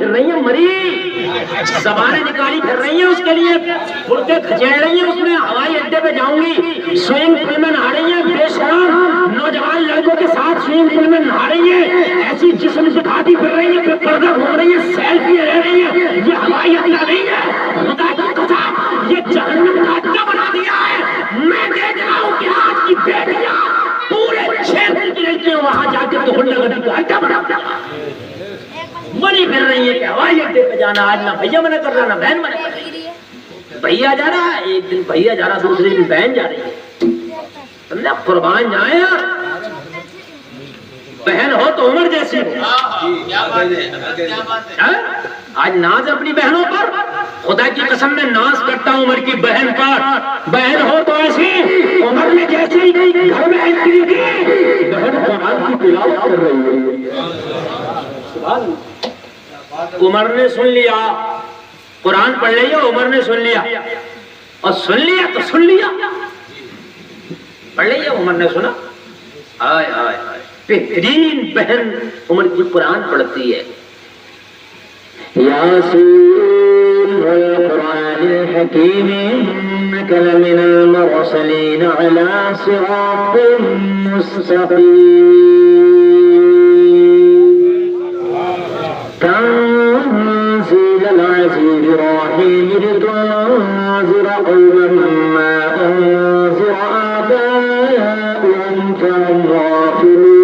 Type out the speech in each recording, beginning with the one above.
پھر رہی ہیں مری، زبانیں نکالی پھر رہی ہیں اس کے لیے، پھرتے کھچیڑ رہی ہیں، اس میں ہوائی اڈے پہ جاؤں گی، سوئنگ پل میں نہا رہی ہیں، بے شرم نوجوان لڑکوں کے ساتھ سوئنگ پل میں نہا رہی ہیں، ایسی جسم دکھاتی پھر رہی ہیں، پھر پردہ گھوم رہی ہیں، سیلفی لے رہی ہیں، یہ ہوائی اڈا نہیں ہے، خدا کی قسم یہ جہنم کا اڈا بنا دیا ہے۔ میں دیکھ رہا ہوں کہ آج کی بیٹیاں پورے 6 دن کی لڑکیاں وہاں جا کے تو ہنڈا گڈی کا اڈا بنا دیا، منی پھر رہی ہے کہ ہوائی اڈے پہ جانا، آج نہ بھیا منع کر رہا نہ بہن منع کر رہی ہے، بھیا جا رہا ہے ایک دن، بھیا جا رہا دوسرے دن بہن جا رہی ہے، سمجھا؟ قربان جائیں یار، بہن ہو تو عمر جیسی ہو، آج ناز اپنی بہنوں پر، خدا کی قسم میں ناز کرتا ہوں عمر کی بہن پر، بہن ہو تو ایسی عمر میں جیسی گھر میں انٹری کی بہن قرآن کی تلاوت کر رہی ہے، عمر نے سن لیا، قرآن پڑھ رہی ہے، عمر نے سن لیا، اور سن لیا تو سن لیا، پڑھ رہی ہے عمر نے سنا، آئے آئے آئے بہترین بہن عمر کی قرآن پڑھتی ہے، یاسین والقرآن الحکیم انک لمن المرسلین علی صراط مستقیم تنزیل العزیز الرحیم لتنذر قوما ما انذر آباؤهم فهم غافلون۔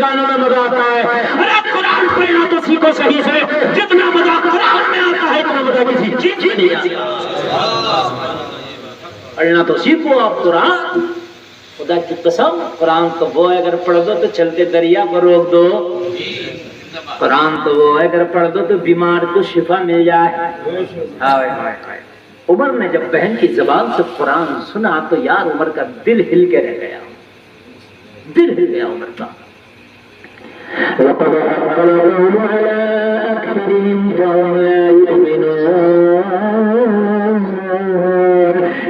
گانوں میں مزہ آتا ہے، ارے قرآن پڑھنا تو سیکھو صحیح سے، جتنا مزہ قرآن میں آتا ہے اتنا مزہ کسی چیز میں نہیں آتا، پڑھنا تو سیکھو آپ قرآن، خدا کی قسم قرآن تو وہ ہے اگر پڑھ دو تو چلتے دریا کو روک دو، قرآن تو وہ ہے اگر پڑھ دو تو بیمار کو شفا مل جائے، ہائے ہائے ہائے۔ عمر نے جب بہن کی زبان سے قرآن سنا تو یار عمر کا دل ہل کے رہ گیا، دل ہل گیا عمر کا۔ لقد حق القول على أكثرهم فهم لا يؤمنون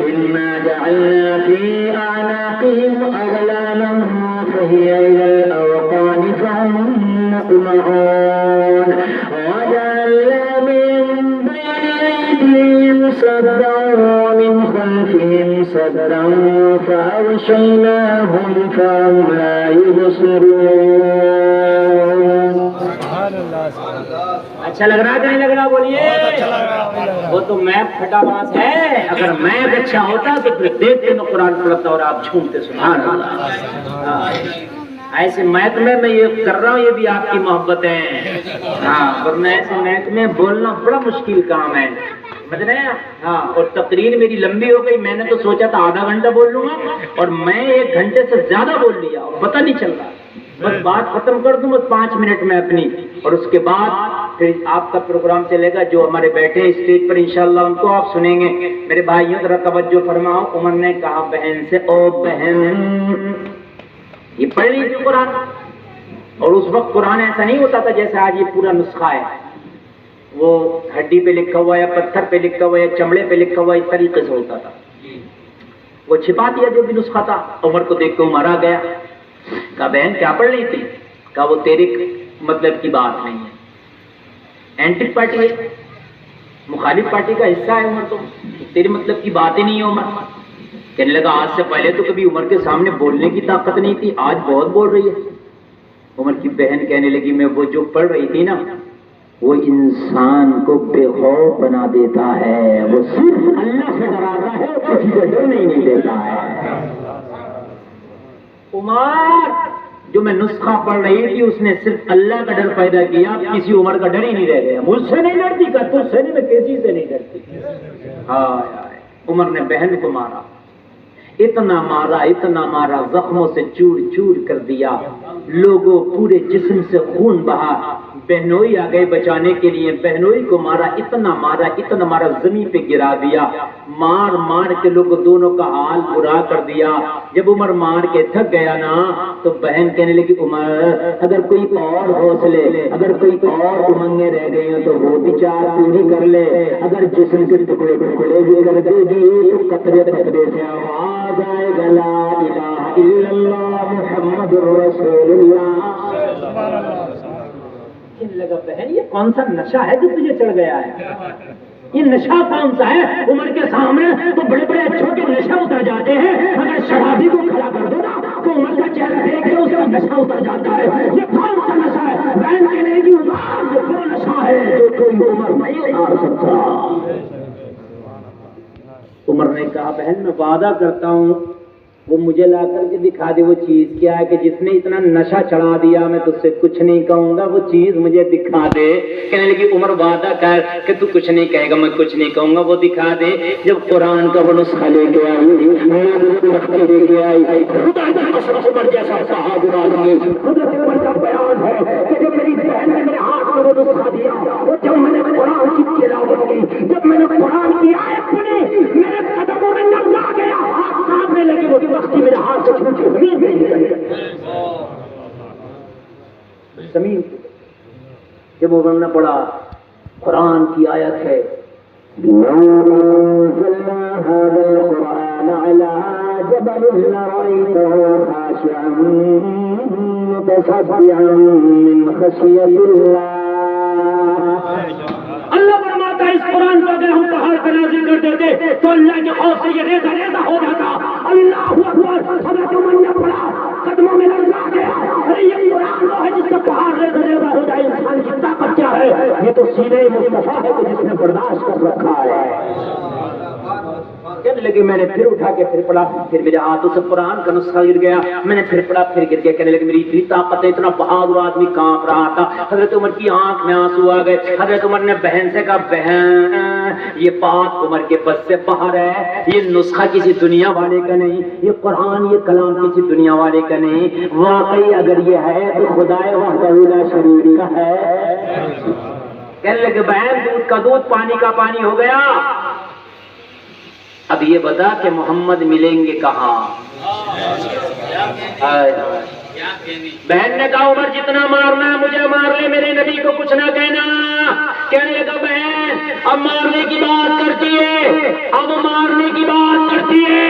إنا جعلنا في أعناقهم أغلالا فهي إلى الأذقان فهم مقمحون وجعلنا من بين أيديهم سدا ومن خلفهم سدا فأغشيناهم فهم لا يبصرون۔ اچھا لگ رہا ہے کہ نہیں لگ رہا؟ بولیے، وہ تو میپ پھٹا باز ہے، اگر میپ اچھا ہوتا تو پھر دیکھتے میں قرآن پڑھتا اور آپ جھومتے سبحان اللہ۔ ایسے میپ میں یہ کر رہا ہوں، یہ بھی آپ کی محبت ہے، ہاں، ورنہ ایسے میپ میں بولنا بڑا مشکل کام ہے، سمجھ رہے ہیں؟ ہاں، اور تقریر میری لمبی ہو گئی، میں نے تو سوچا تھا آدھا گھنٹہ بول لوں گا اور میں 1 گھنٹے سے زیادہ بول لیا اور پتہ نہیں چل رہا، بس بات ختم کر دوں بس 5 منٹ میں اپنی، اور اس کے بعد پھر آپ کا پروگرام چلے گا، جو ہمارے بیٹھے اسٹیج پر انشاءاللہ ان کو آپ سنیں گے۔ میرے بھائیوں ذرا توجہ فرماؤ، عمر نے کہا بہن سے، او بہن، یہ پڑھ لی تھی قرآن، اور اس وقت قرآن ایسا نہیں ہوتا تھا جیسے آج یہ پورا نسخہ ہے، وہ ہڈی پہ لکھا ہوا یا پتھر پہ لکھا ہوا یا چمڑے پہ لکھا ہوا، اس طریقے سے ہوتا تھا، وہ چھپا دیا جو بھی نسخہ تھا۔ عمر کو دیکھ کے عمر آ گیا، کہا بہن کیا پڑھ رہی تھی؟ کہا وہ تیرے مطلب کی بات نہیں ہے، اینٹی پارٹی ہے، مخالف پارٹی کا حصہ ہے عمر، تو تیرے مطلب کی بات ہی نہیں ہے عمر۔ کہنے لگا آج سے پہلے تو کبھی عمر کے سامنے بولنے کی طاقت نہیں تھی، آج بہت بول رہی ہے۔ عمر کی بہن کہنے لگی میں وہ جو پڑھ رہی تھی نا، وہ انسان کو بے خوف بنا دیتا ہے، وہ صرف اللہ سے ڈراتا ہے، کسی کو ڈرنے نہیں دیتا ہے۔ عمر جو میں نسخہ پڑھ رہی تھی اس نے صرف اللہ کا ڈر پیدا کیا، کسی عمر کا ڈر ہی نہیں رہ گیا، مجھ سے نہیں ڈرتی، کہ تجھ سے نہیں، میں کسی سے نہیں ڈرتی۔ ہائے، عمر نے بہن کو مارا، اتنا مارا، زخموں سے چور چور کر دیا، لوگوں پورے جسم سے خون بہا، بہنوئی آ گئے بچانے کے لیے، بہنوئی کو مارا، اتنا مارا زمین پہ گرا دیا، مار کے لوگ دونوں کا حال برا کر دیا۔ جب عمر مار کے تھک گیا نا تو بہن کہنے لگی عمر اگر کوئی اور حوصلے، اگر کوئی اور امنگیں رہ گئی ہیں تو وہ بھی چار پوری کر لے، اگر جسم کے ٹکڑے بھی کر دے گی تو قطرے سے آواز آئے گا لا الہ الا اللہ محمد رسول اللہ۔ لگا بہن یہ کون سا نشہ ہے جو تجھے چڑھ گیا ہے؟ یہ نشہ کون سا ہے؟ عمر کے سامنے تو بڑے بڑے اچھوں کے نشہ اتر جاتے ہیں، اگر شرابی کو کھڑا کر دو نا تو عمر کا چہرہ دیکھ کے اس کا نشہ اتر جاتا ہے۔ یہ کون سا نشہ ہے؟ بہن کہنے کی عمر یہ وہ نشہ ہے جو کوئی عمر نہیں آ سکتا۔ عمر نے کہا بہن میں وعدہ کرتا ہوں وہ مجھے لا کر کے دکھا دے وہ چیز کیا ہے کہ جس نے اتنا نشہ چڑھا دیا میں تجھ سے کچھ نہیں کہوں گا، وہ چیز مجھے دکھا دے۔ کہنے لگی عمر وعدہ کر کہ تو کچھ نہیں کہے گا، میں کچھ نہیں کہوں گا، وہ دکھا دے۔ جب قرآن کا وہ نسخہ لے کے آئی، لے کے آئی، خدا عمر جیسا صحابہ آدمی، حضرت عمر کا بیان ہے کہ جب میری بہن نے میرے ہاتھ میں وہ نسخہ دیا، اور جب میں نے قرآن کی تلاوت کی، جب میں نے قرآن کی آیت پڑھی، میرے قدموں میں لرز آ گیا، ہاتھ کانپنے لگے، وہ وقت میرے ہاتھ سے چھوٹی زمین جب عمر نے پڑھا قرآن کی آیت ہے اللہ فرماتا ہے اس قرآن کو اگر ہم پہاڑ پر نازل کر دیتے تو اللہ کے خوف سے یہ ریزہ ریزہ ہو جاتا۔ اللہ اکبر، حضرت عمر نے پڑھا، قدموں میں لرز آ گیا، ارے یہ قرآن وہ ہے جس کا پہاڑ ریزہ ریزہ ہو جائے۔ انسان کی طاقت کیا ہے؟ یہ تو سینے مصطفیٰ ہے کہ جس نے برداشت کر رکھا ہے۔ کہنے لگے میں نے پھر اٹھا کے پھر پڑھا، پھر میرے ہاتھوں سے قرآن کا نسخہ گر گیا، میں نے پھر پڑھا پھر گر گیا۔ کہنے لگے میری اتنی طاقت ہے، اتنا بہادر آدمی کانپ رہا تھا۔ حضرت عمر کی آنکھ میں آنسو آ گئے۔ حضرت عمر نے بہن سے کہا بہن یہ بات عمر کے بس سے باہر ہے، یہ نسخہ کسی دنیا والے کا نہیں، یہ قرآن یہ کلام کسی دنیا والے کا نہیں، واقعی اگر یہ ہے تو خدائے وحدہ لا شریک کا ہے۔ کہنے لگے بہن دودھ کا دودھ پانی کا پانی ہو گیا، اب یہ بتا کہ محمد ملیں گے کہاں؟ بہن نے کہا عمر جتنا مارنا ہے مجھے مار لے، میرے نبی کو کچھ نہ کہنا۔ کہنے لگا بہن اب مارنے کی بات کرتی ہے، اب مارنے کی بات کرتی ہے،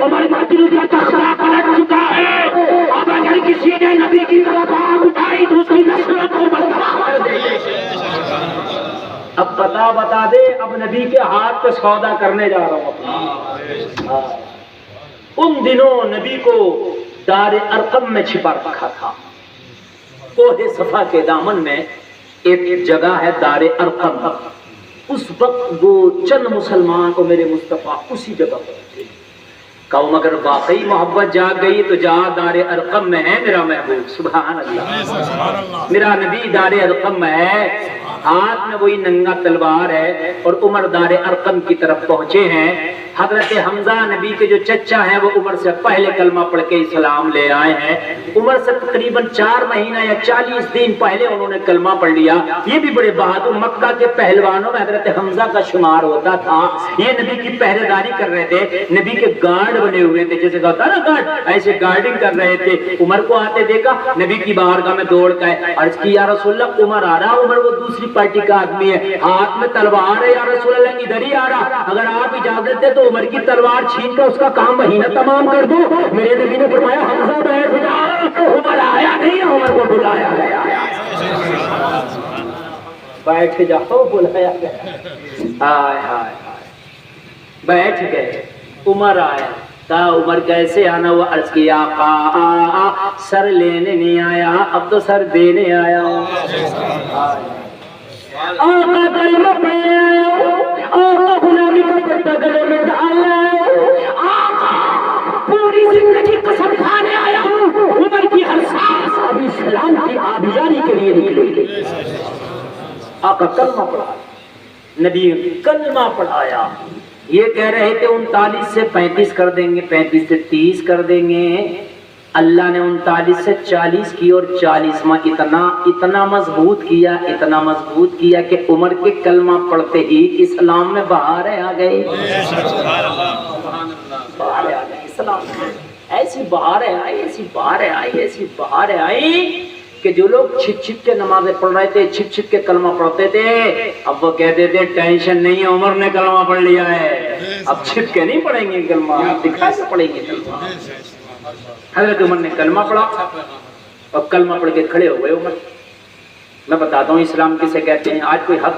عمر کا دل کا تخرا پلٹ چکا ہے، اب اگر کسی نے نبی کی طرف آگ اٹھائی تو اس کی نسلوں کو برباد کر دے۔ اب بتا دے اب نبی کے ہاتھ پہ سودا کرنے جا رہا ہوں۔ ان دنوں نبی کو دار ارقم میں چھپا رکھا تھا، کوہ صفا کے دامن میں ایک جگہ ہے دار ارقم۔ اس وقت وہ چند مسلمان کو میرے مصطفیٰ اسی جگہ پر تھے۔ کہوں اگر واقعی محبت جاگ گئی تو جا دار ارقم میں ہے میرا محبوب، سبحان اللہ، میرا نبی دار ارقم میں ہے، ہاتھ میں وہی ننگا تلوار ہے، اور عمر دار ارقم کی طرف پہنچے ہیں۔ حضرت حمزہ نبی کے جو چچا ہیں وہ عمر سے پہلے کلمہ پڑھ کے اسلام لے آئے ہیں، عمر سے تقریباً 4 مہینہ یا 40 دن پہلے انہوں نے کلمہ پڑھ لیا۔ یہ بھی بڑے بہادر، مکہ کے پہلوانوں میں حضرت حمزہ کا شمار ہوتا تھا۔ یہ نبی کی پہرے داری کر رہے تھے، نبی کے گارڈ بنے ہوئے تھے، جیسے کہتا نا گارڈ، ایسے گارڈنگ کر رہے تھے۔ عمر کو آتے دیکھا، نبی کی بارگاہ میں دوڑ گئے، عرض کی یا رسول اللہ عمر آ رہا۔ عمر وہ دوسری پارٹی کا آدمی ہے، ہاتھ میں تلوار ہے، یا رسول اللہ ادھر ہی آ رہا، اگر آپ اجازت دیں تو عمر کی تلوار چھین کر اس کا کام مہینہ تمام کر دو۔ میرے نبی نے فرمایا حمزہ بیٹھ جا، عمر آیا نہیں، عمر کو بلایا گیا۔ بیٹھ جاؤ، بلایا گیا، ہائے ہائے بیٹھ گئے۔ عمر آیا، کہا عمر کیسے آنا ہوا؟ عرض کیا آقا سر لینے نہیں آیا، اب تو سر دینے آیا ہوں۔ آقا کلمہ پڑھنے آیا ہوں، آقا غلامی کا پٹا گلے میں ڈال آیا ہوں، آقا پوری زندگی قسم کھانے آیا ہوں۔ عمر کی ہر سانس اب اسلام کی آبیاری کے لیے نکلی۔ آقا کلمہ پڑھا، نبی کلمہ پڑھایا۔ یہ کہہ رہے تھے 39 سے 35 کر دیں گے، 35 سے 30 کر دیں گے، اللہ نے 39 سے 40 کی اور 40واں اتنا مضبوط کیا کہ عمر کے کلمہ پڑھتے ہی اسلام میں بہاریں آ گئی. بہاریں آ گئی اسلام میں. ایسی بہاریں آئی کہ جو لوگ چھپ کے نمازیں پڑھ رہے تھے, چھپ کے کلمہ پڑھتے تھے, اب وہ کہتے تھے ٹینشن نہیں ہے, عمر نے کلمہ پڑھ لیا ہے, اب چھپ کے نہیں پڑھیں گے کلمہ, دکھا کے پڑھیں گے کلمہ. حضرت عمر نے کلمہ پڑھا اور کلمہ پڑھ کے کھڑے ہو گئے عمر. میں بتاتا ہوں اسلام کسے کہتے ہیں. آج کوئی حق